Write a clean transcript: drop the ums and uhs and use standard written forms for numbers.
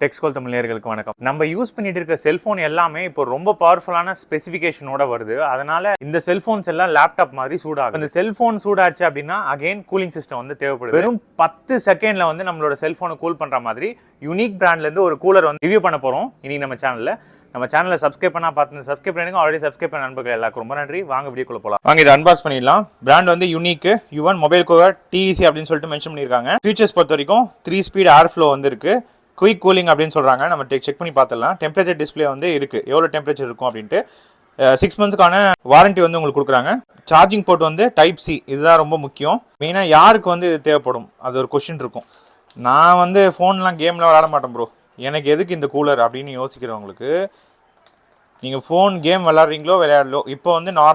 டெக்ஸ்கோல் தமிழ் நேயர்களுக்கு வணக்கம். நம்ம யூஸ் பண்ணிட்டு இருக்க செல்போன் எல்லாமே இப்போ ரொம்ப பவர்ஃபுல்லான ஸ்பெசிஃபிகேஷனோட வருது. அதனால இந்த செல்போன்ஸ் எல்லாம் லேப்டாப் மாதிரி சூடாகும். இந்த செல்போன் சூடாச்சு அப்படின்னா அகைன் கூலிங் சிஸ்டம் வந்து தேவைப்படுது. வெறும் 10 செகண்ட்ல வந்து நம்மளோட செல்போனை கூல் பண்ற மாதிரி யூனிக் பிராண்ட்ல இருந்து ஒரு கூலர் வந்து ரிவ்யூ பண்ண போறோம் இன்னைக்கு நம்ம சேனலை சப்ஸ்கிரைப் பண்ணா பார்த்து சப்ஸ்கிரைப் பண்ணுங்க. ஆல்ரெடி சப்ஸ்கிரைப் பண்ண நண்பர்கள் எல்லாருக்கும் ரொம்ப நன்றி. வாங்க வீடியோக்குள்ள போலாம். வாங்க இதை அன்பாக்ஸ் பண்ணிடலாம். பிராண்ட் வந்து unique Yuvan mobile cooler TEC அப்படின்னு சொல்லிட்டு மென்ஷன் பண்ணியிருக்காங்க. ஃபீச்சர்ஸ் பொறுத்த வரைக்கும் 3 ஸ்பீட் ஏர் ஃப்ளோ வந்து இருக்கு. குயிக் கூலிங் அப்படின்னு சொல்றாங்க. நம்ம செக் பண்ணி பார்த்துடலாம். டெம்பரேச்சர் டிஸ்பிளே வந்து இருக்கு, எவ்வளோ டெம்பரேச்சர் இருக்கும் அப்படின்ட்டு. 6 மந்த்ஸ்க்கான வாரண்டி வந்து உங்களுக்கு கொடுக்குறாங்க. சார்ஜிங் போர்ட் வந்து டைப் C, இதுதான் ரொம்ப முக்கியம். மெயினாக யாருக்கு வந்து இது தேவைப்படும் அது ஒரு கொஸ்டின் இருக்கும். நான் வந்து ஃபோன்லாம் கேம்லாம் விளாட மாட்டேன் ப்ரோ, எனக்கு எதுக்கு இந்த கூலர் அப்படின்னு யோசிக்கிறவங்களுக்கு, நீங்கள் ஃபோன் கேம் விளாட்றீங்களோ விளையாடலோ, இப்போ வந்து